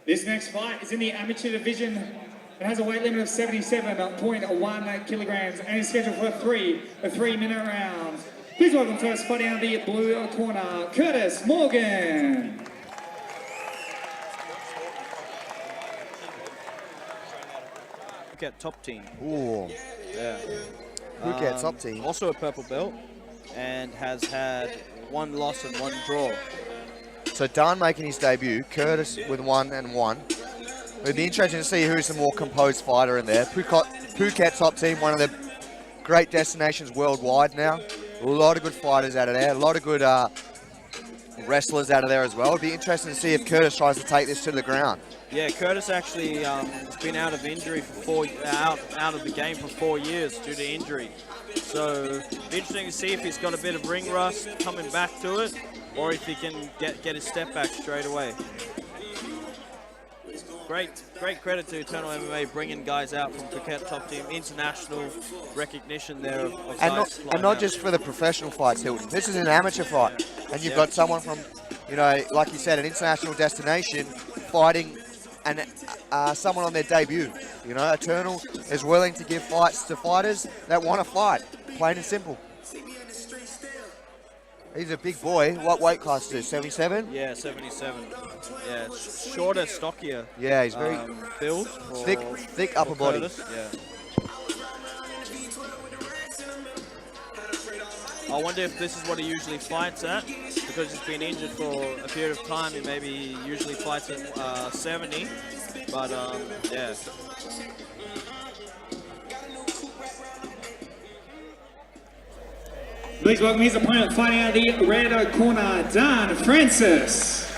This next fight is in the amateur division. It has a weight limit of 77.1 kilograms and is scheduled for a 3-minute rounds. Please welcome first fighting out of the blue corner, Curtis Morgan. Phuket top team. Ooh. Yeah. Phuket top team. Also a purple belt and has had 1 loss and 1 draw. So Daan making his debut, Curtis with 1-1. It'd be interesting to see who's the more composed fighter in there. Phuket top team, one of the great destinations worldwide now. A lot of good fighters out of there, a lot of good wrestlers out of there as well. It'd be interesting to see if Curtis tries to take this to the ground. Yeah, Curtis actually has been out of injury for out of the game for 4 years due to injury. So interesting to see if he's got a bit of ring rust coming back to it, or if he can get his step back straight away. Great credit to Eternal MMA bringing guys out from Phuket top team, international recognition there of guys and not just for the professional fights, Hilton. This is an amateur fight, and you've got someone from, you know, like you said, an international destination fighting and someone on their debut. You know, Eternal is willing to give fights to fighters that want to fight, plain and simple. He's a big boy. What weight class is he? 77? Yeah, 77. Yeah, shorter, stockier. Yeah, he's very build. Thick upper body. Yeah. I wonder if this is what he usually fights at, because he's been injured for a period of time. He maybe usually fights at 70, but yeah. Please welcome his opponent fighting out of the red corner, Daan Francis.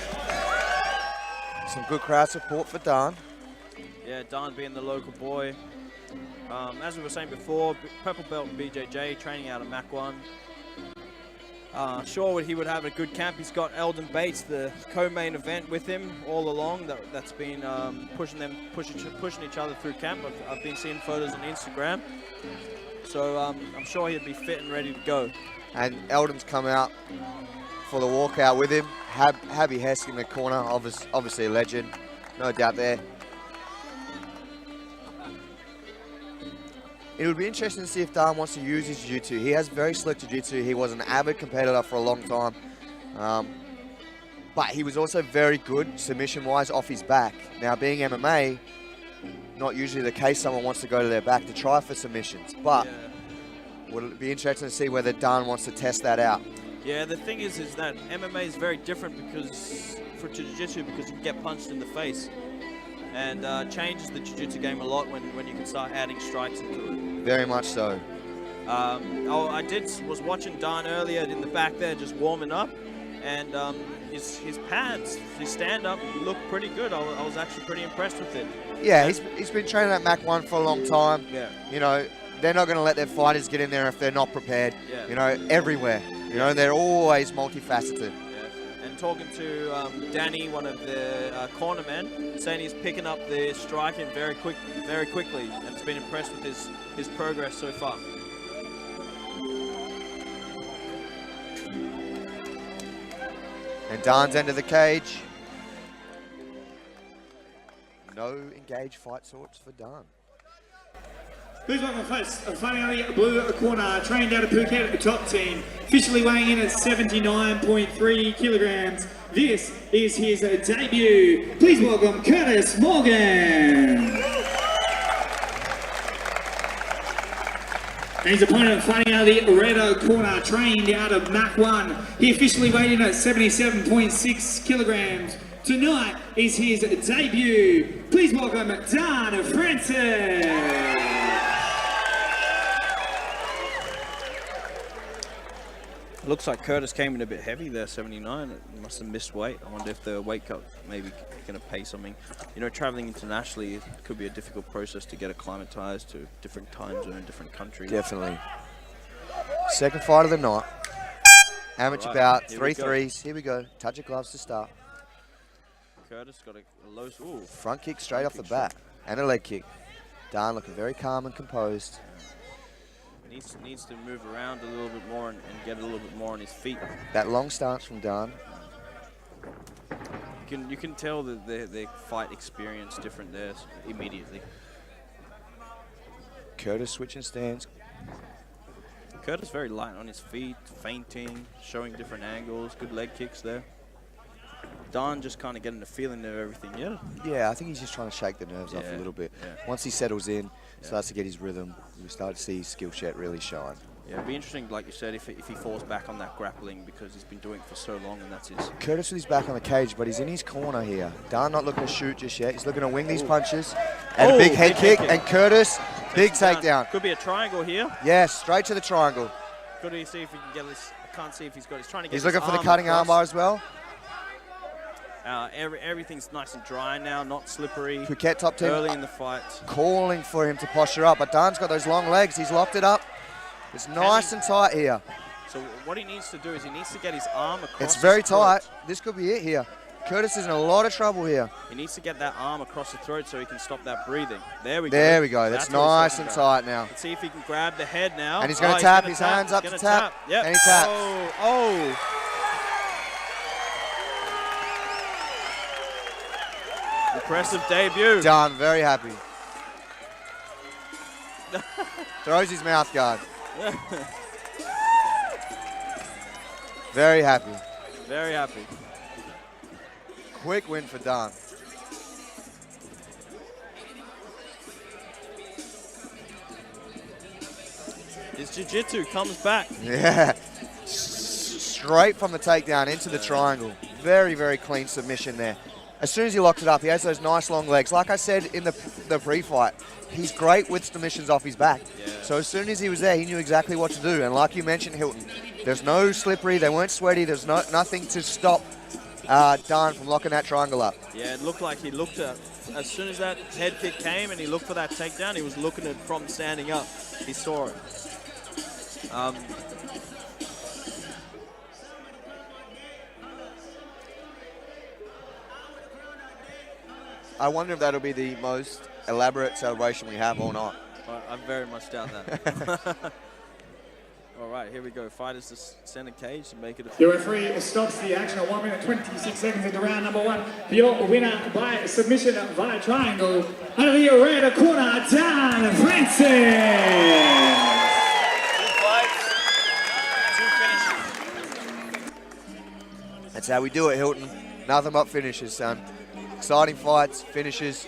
Some good crowd support for Daan. Yeah, Daan being the local boy. As we were saying before, purple belt BJJ, training out of Mach 1. Sure, he would have a good camp. He's got Eldon Bates, the co-main event, with him all along. That's been pushing each other through camp. I've been seeing photos on Instagram. So I'm sure he'd be fit and ready to go. And Eldon's come out for the walkout with him. Habby Hess in the corner, obviously a legend, no doubt there. It would be interesting to see if Daan wants to use his jiu-jitsu. He has very slick jiu-jitsu. He was an avid competitor for a long time. But he was also very good submission-wise off his back. Now, being MMA, not usually the case someone wants to go to their back to try for submissions. But would it be interesting to see whether Daan wants to test that out? Yeah, the thing is that MMA is very different for jiu-jitsu because you can get punched in the face. And changes the jiu-jitsu game a lot when you can start adding strikes into it. Very much so. I was watching Daan earlier in the back there just warming up, and his pads, his stand-up looked pretty good. I was actually pretty impressed with it. Yeah, he's been training at Mach 1 for a long time. Yeah. You know, they're not going to let their fighters get in there if they're not prepared. Yeah. You know, everywhere. You know, they're always multifaceted. And talking to Danny, one of the cornermen, saying he's picking up the striking very quickly, and has been impressed with his progress so far. And Daan's end of the cage. No engaged fight sorts for Daan. Please welcome first, fighting out of the blue corner, trained out of Phuket, top team, officially weighing in at 79.3 kilograms. This is his debut. Please welcome Curtis Morgan. And his opponent fighting out of the red corner, trained out of Mach 1. He officially weighed in at 77.6 kilograms. Tonight is his debut. Please welcome Daan Francis. Looks like Curtis came in a bit heavy there, 79. It must have missed weight. I wonder if the weight cut maybe going to pay something. You know, traveling internationally, it could be a difficult process to get acclimatized to different time zone, different countries. Definitely. Second fight of the night. Amateur bout, 3 threes. Here we go. Touch of gloves to start. Curtis got a low... Ooh. Front kick straight off the bat. And a leg kick. Daan looking very calm and composed. Needs to move around a little bit more and get a little bit more on his feet. That long stance from Daan. You can tell that their fight experience different there immediately. Curtis switching stands. Curtis very light on his feet, feinting, showing different angles, good leg kicks there. Daan just kind of getting the feeling of everything, yeah? Yeah, I think he's just trying to shake the nerves off a little bit. Yeah. Once he settles in, starts to get his rhythm, we start to see his skill set really shine. Yeah, it'd be interesting, like you said, if he falls back on that grappling because he's been doing it for so long and that's his... Curtis with his back on the cage, but he's in his corner here. Daan not looking to shoot just yet. He's looking to wing these punches. And a big head kick. And Curtis, big takedown. Could be a triangle here. Yes, straight to the triangle. Could he see if he can get this? I can't see if he's got. He's trying to get. He's looking for the cutting armbar as well. Everything's nice and dry now, not slippery. Phuket top 10 early in the fight. calling for him to posture up, but Daan's got those long legs. He's locked it up. It's nice and tight here. So what he needs to do is he needs to get his arm across. It's very his throat. tight. This could be it here. Curtis is in a lot of trouble here. He needs to get that arm across the throat so he can stop that breathing. There we go. There we go. That's nice and tight now. Let's see if he can grab the head now. And he's going to tap. His hands up to tap. Yep. And he taps. Oh. Impressive debut. Daan, very happy. Throws his mouth guard. Very happy. Very happy. Quick win for Daan. His jiu-jitsu comes back. Yeah. Straight from the takedown into the triangle. Very, very clean submission there. As soon as he locked it up, he has those nice long legs. Like I said in the pre-fight, he's great with submissions off his back. Yeah. So as soon as he was there, he knew exactly what to do. And like you mentioned, Hilton, there's no slippery, they weren't sweaty, there's nothing to stop Daan from locking that triangle up. Yeah, it looked like he looked at, as soon as that head kick came and he looked for that takedown, he was looking at it from standing up. He saw it. I wonder if that'll be the most elaborate celebration we have or not. I very much doubt that. All right, here we go. Fighters to center cage to make it. The referee stops the action at 1 minute 26 seconds into round number one. Your winner by submission via triangle. Out of the red corner, Daan Francis. 2 finishes. That's how we do it, Hilton. Nothing but finishes, son. Exciting fights, finishes.